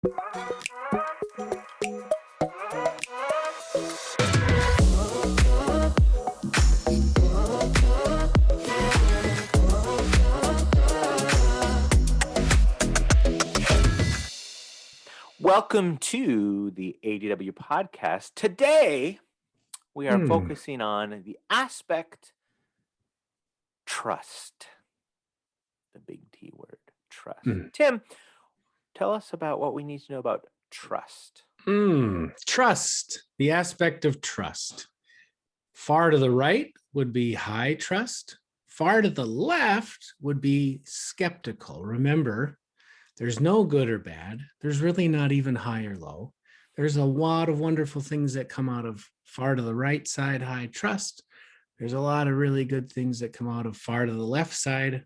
Welcome to the ADW podcast. Today, we are focusing on the aspect trust. The big T word, trust. Tim, tell us about what we need to know about trust. Trust, the aspect of trust. Far to the right would be high trust. Far to the left would be skeptical. Remember, there's no good or bad. There's really not even high or low. There's a lot of wonderful things that come out of far to the right side, high trust. There's a lot of really good things that come out of far to the left side,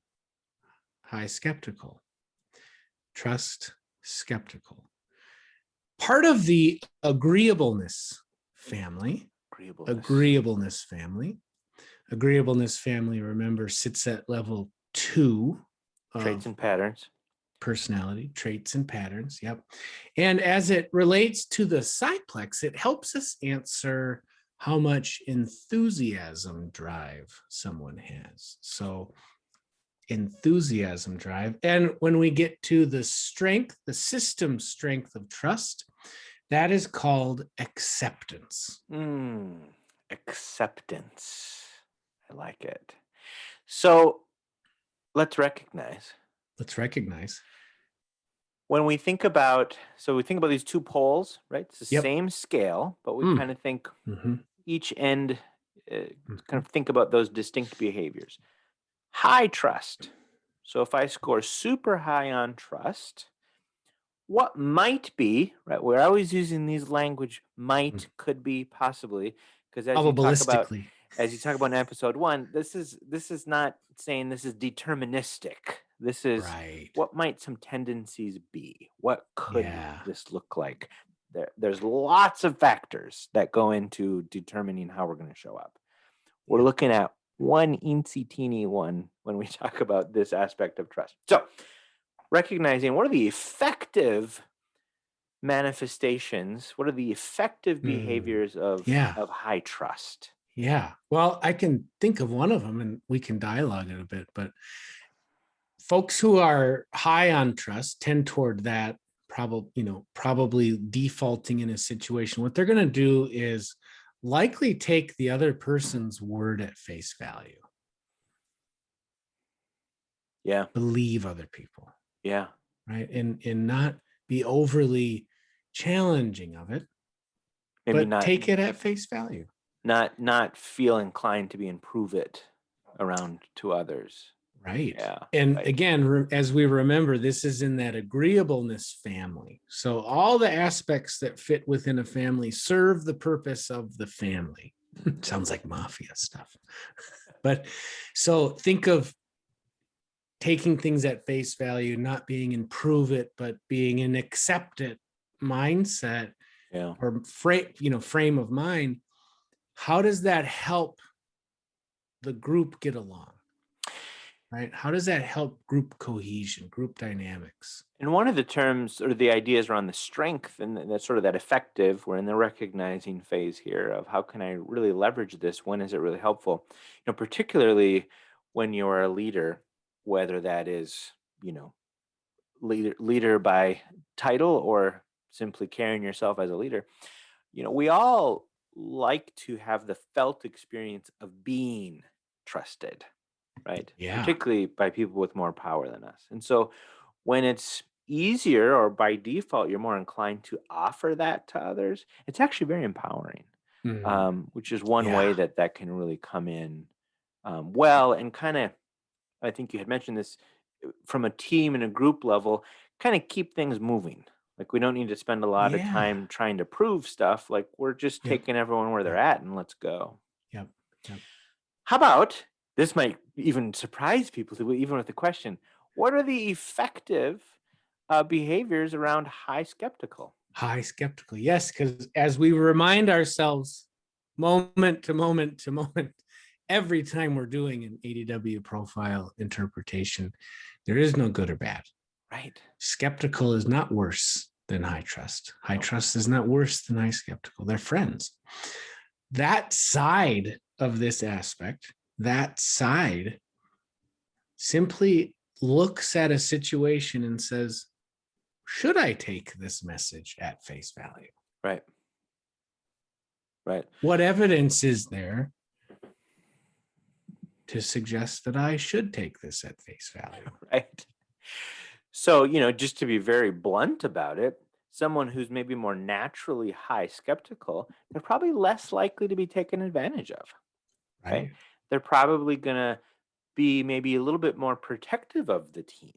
high skeptical. Trust, skeptical. Part of the agreeableness family, agreeableness family, remember, sits at level 2. Traits and patterns. Personality, traits and patterns. Yep. And as it relates to the PsyPlex, it helps us answer how much enthusiasm drive someone has. So enthusiasm drive. And when we get to the strength, the system strength of trust, that is called acceptance. Acceptance. I like it. So let's recognize. When we think about, these two poles, right? It's the same scale, but we kind of think each end, kind of think about those distinct behaviors. High trust. So if I score super high on trust, what might be, right? We're always using these language, might, could be, possibly, because as you talk about in episode 1, this is not saying this is deterministic. This is what might some tendencies be? What could this look like? There's lots of factors that go into determining how we're going to show up. We're looking at one eensy teeny one when we talk about this aspect of trust. So recognizing what are the effective manifestations, what are the effective behaviors of high trust? Yeah. Well, I can think of one of them and we can dialogue it a bit, but folks who are high on trust tend toward that, probably defaulting in a situation. What they're going to do is likely take the other person's word at face value. Yeah. Believe other people. Yeah. Right. And not be overly challenging of it. Maybe but not take it at face value. Not feel inclined to be and prove it around to others. Right. Yeah. And again, as we remember, this is in that agreeableness family. So all the aspects that fit within a family serve the purpose of the family. Sounds like mafia stuff. But so think of taking things at face value, not being in prove it, but being in accept it mindset or frame of mind. How does that help the group get along? Right? How does that help group cohesion, group dynamics? And one of the terms or the ideas around the strength and that's sort of that effective, we're in the recognizing phase here of how can I really leverage this? When is it really helpful? Particularly when you're a leader, whether that is, leader by title or simply carrying yourself as a leader, we all like to have the felt experience of being trusted. Right? Yeah. Particularly by people with more power than us. And so when it's easier or by default, you're more inclined to offer that to others, it's actually very empowering, which is one way that can really come in well and kind of, I think you had mentioned this, from a team and a group level, kind of keep things moving. Like we don't need to spend a lot of time trying to prove stuff. Like we're just taking everyone where they're at and let's go. Yep. How about, this might even surprise people, even with the question, what are the effective behaviors around high skeptical? High skeptical, yes, because as we remind ourselves moment to moment to moment, every time we're doing an ADW profile interpretation, there is no good or bad. Right. Skeptical is not worse than high trust. High trust is not worse than high skeptical. They're friends. That side of this aspect, that side simply looks at a situation and says, should I take this message at face value? Right. Right. What evidence is there to suggest that I should take this at face value? Right. So, just to be very blunt about it, someone who's maybe more naturally high skeptical, they're probably less likely to be taken advantage of. Right. They're probably going to be maybe a little bit more protective of the team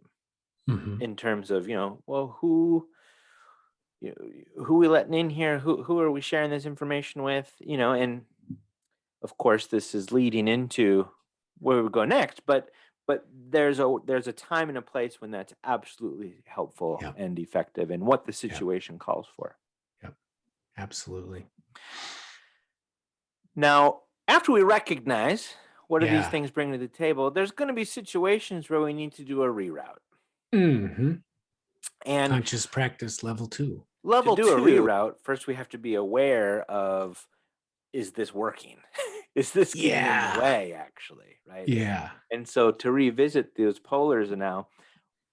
in terms of, well, who we letting in here? Who are we sharing this information with? And of course, this is leading into where we go next, but there's a time and a place when that's absolutely helpful and effective and what the situation calls for. Yep, absolutely. Now, after we recognize what do these things bring to the table, there's going to be situations where we need to do a reroute. And conscious practice level 2. Level 2, a reroute, first we have to be aware of, is this working? Is this getting in the way, actually, right? Yeah. And so to revisit those polars now,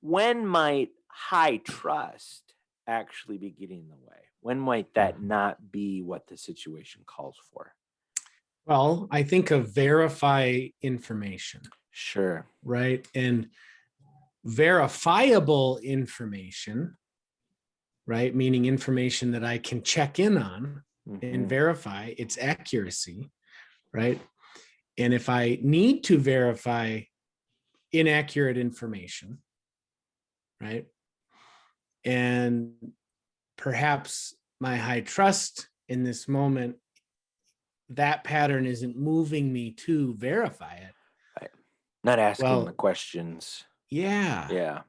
when might high trust actually be getting in the way? When might that not be what the situation calls for? Well, I think of verify information. Sure. Right. And verifiable information, right? Meaning information that I can check in on and verify its accuracy, right? And if I need to verify inaccurate information, right? And perhaps my high trust in this moment, that pattern isn't moving me to verify it. Right. Not asking the questions. Yeah.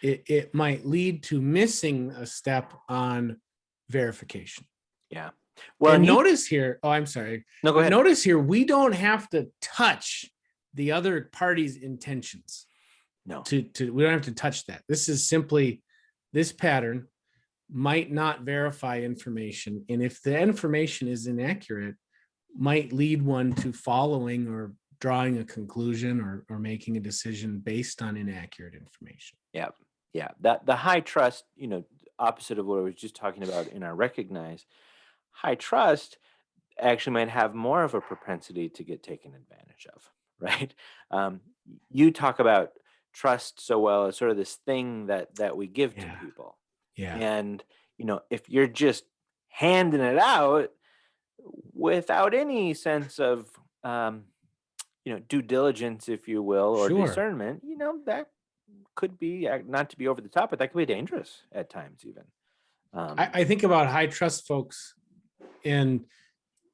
It might lead to missing a step on verification. Yeah. Well, and notice here, I'm sorry. No, go ahead. Notice here, we don't have to touch the other party's intentions. No. We don't have to touch that. This is simply, this pattern might not verify information. And if the information is inaccurate, might lead one to following or drawing a conclusion or making a decision based on inaccurate information. Yeah. Yeah. That the high trust, opposite of what I was just talking about in our recognize, high trust actually might have more of a propensity to get taken advantage of, right? You talk about trust so well as sort of this thing that we give to people. Yeah. And, if you're just handing it out without any sense of, due diligence, if you will, or discernment, that could be, not to be over the top, but that could be dangerous at times even. I think about high trust folks, and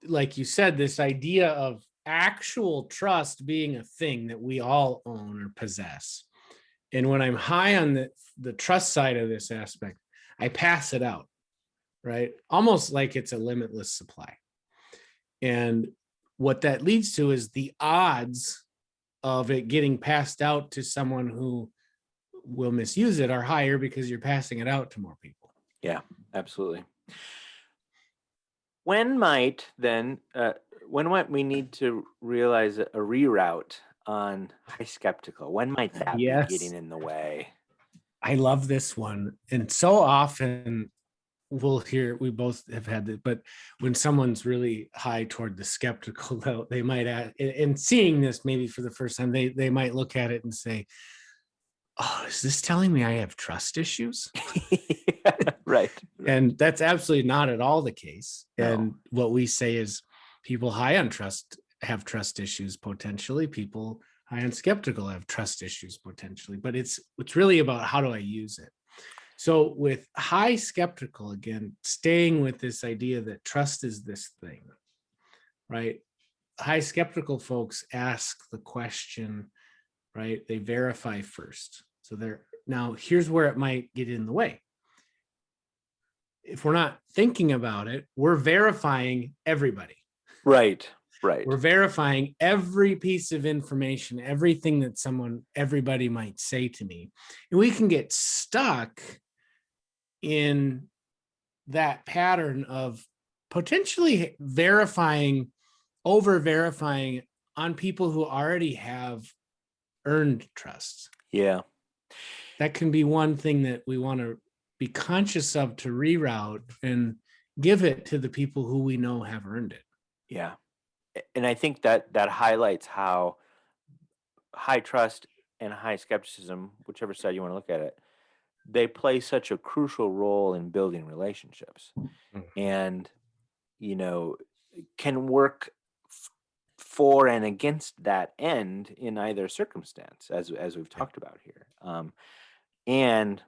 like you said, this idea of actual trust being a thing that we all own or possess. And when I'm high on the trust side of this aspect, I pass it out, right? Almost like it's a limitless supply. And what that leads to is the odds of it getting passed out to someone who will misuse it are higher because you're passing it out to more people. Yeah, absolutely. When might we need to realize a reroute on high skeptical? When might that be getting in the way? I love this one. And so often we both have had it, but when someone's really high toward the skeptical, though, they might add, and seeing this maybe for the first time, they might look at it and say, oh, is this telling me I have trust issues? Right. And that's absolutely not at all the case. No. And what we say is people high on trust have trust issues potentially. People high on skeptical have trust issues potentially. But it's really about how do I use it? So with high skeptical, again, staying with this idea that trust is this thing, right? High skeptical folks ask the question, right? They verify first. So now here's where it might get in the way. If we're not thinking about it, we're verifying everybody. Right. We're verifying every piece of information, everything that everybody might say to me. And we can get stuck in that pattern of potentially over verifying on people who already have earned trust. Yeah. That can be one thing that we want to be conscious of, to reroute and give it to the people who we know have earned it. Yeah. And I think that highlights how high trust and high skepticism, whichever side you want to look at it, they play such a crucial role in building relationships, and can work for and against that end in either circumstance, as we've talked about here. And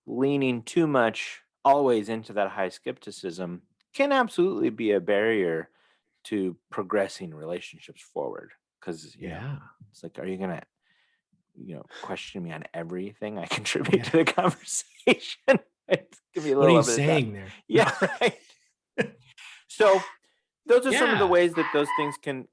leaning too much always into that high skepticism can absolutely be a barrier to progressing relationships forward, because it's like, are you gonna question me on everything I contribute to the conversation? It's gonna be a What are little you of it. saying there? Yeah, right. So those are some of the Yeah. ways that those things can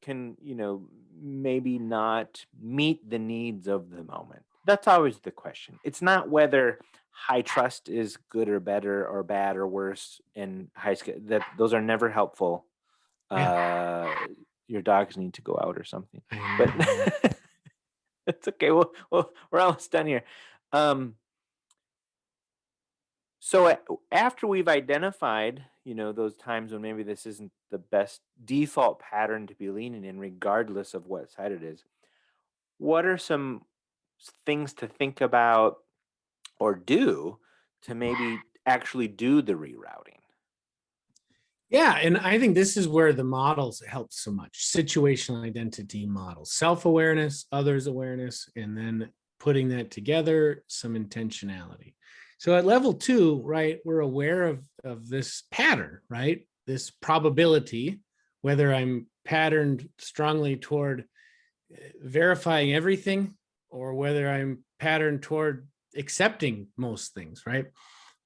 maybe not meet the needs of the moment. That's always the question. It's not whether high trust is good or better or bad or worse, and that those are never helpful. Your dogs need to go out or something. But it's okay. We're almost done here. So after we've identified, those times when maybe this isn't the best default pattern to be leaning in, regardless of what side it is, what are some things to think about or do to maybe actually do the rerouting? Yeah, and I think this is where the models help so much. Situational identity models, self-awareness, others awareness, and then putting that together, some intentionality. So at level 2, right, we're aware of this pattern, right? This probability, whether I'm patterned strongly toward verifying everything or whether I'm patterned toward accepting most things, right?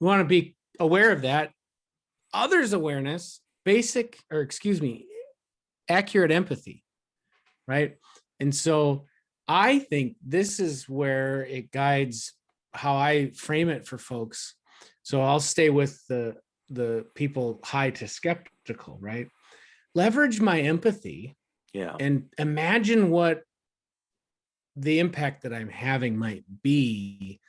We want to be aware of that. Others awareness, accurate empathy, right? And so I think this is where it guides how I frame it for folks. So I'll stay with the people high to skeptical, right? Leverage my empathy, and imagine what the impact that I'm having might be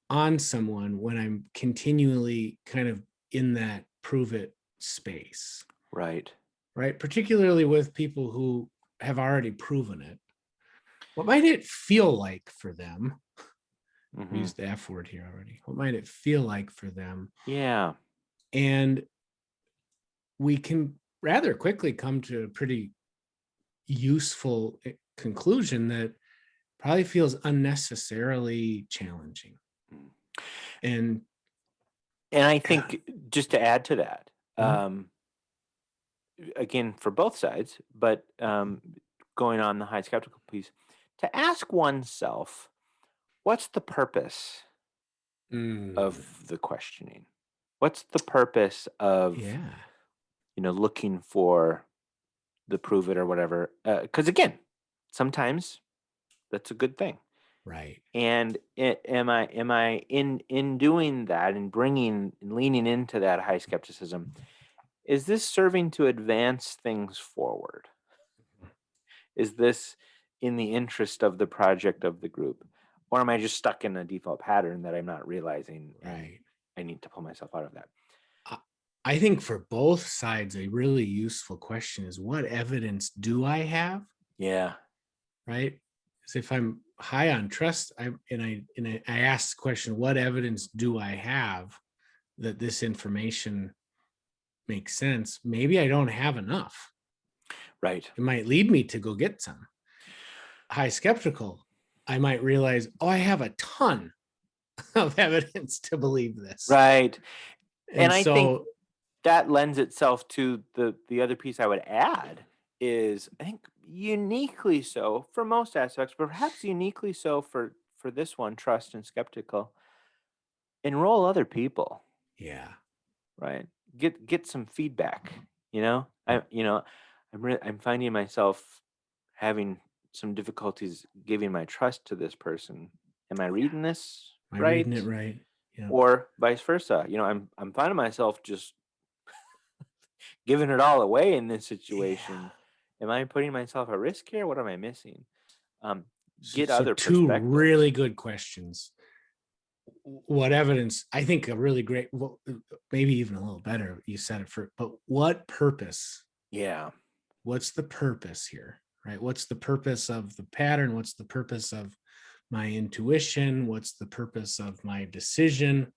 on someone when I'm continually kind of in that prove it space. Right. Right. Particularly with people who have already proven it. What might it feel like for them? We used the F word here already. What might it feel like for them? Yeah. And we can rather quickly come to a pretty useful conclusion that probably feels unnecessarily challenging. And I think, just to add to that, again, for both sides, but going on the high skeptical piece, to ask oneself, what's the purpose of the questioning? What's the purpose of looking for the prove it or whatever? Because again, sometimes that's a good thing, right? And am I in doing that and leaning into that high skepticism? Is this serving to advance things forward? Is this in the interest of the project of the group? Or am I just stuck in a default pattern that I'm not realizing? Right. I need to pull myself out of that. I think for both sides, a really useful question is, what evidence do I have? Yeah. Right. Because if I'm high on trust, I ask the question, what evidence do I have that this information makes sense? Maybe I don't have enough. Right. It might lead me to go get some. High skeptical, I might realize, I have a ton of evidence to believe this. Right. And I think that lends itself to the other piece I would add is, I think uniquely so for most aspects, but perhaps uniquely so for this one, trust and skeptical, enroll other people. Yeah. Right. Get some feedback. I'm finding myself having some difficulties giving my trust to this person. Am I reading this Am I right? reading it right? Yeah. Or vice versa. I'm finding myself just giving it all away in this situation. Am I putting myself at risk here? What am I missing? Get So other two really perspectives. good questions. What evidence? I think a really great, maybe even a little better. You said it for, but what purpose? Yeah. What's the purpose here? Right? What's the purpose of the pattern? What's the purpose of my intuition? What's the purpose of my decision?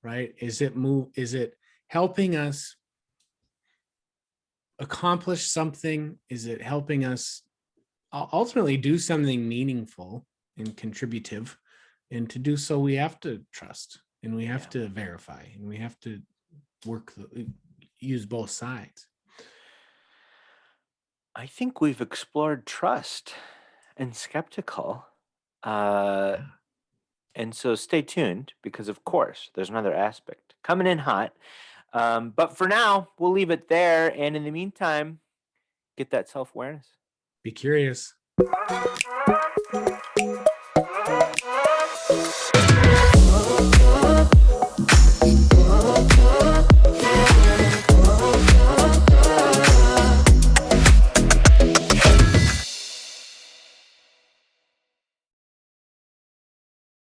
Right? Is it helping us accomplish something? Is it helping us ultimately do something meaningful and contributive? And to do so, we have to trust, and we have to verify, and we have to use both sides. I think we've explored trust and skeptical. And so stay tuned, because of course there's another aspect coming in hot. But for now, we'll leave it there. And in the meantime, get that self-awareness. Be curious.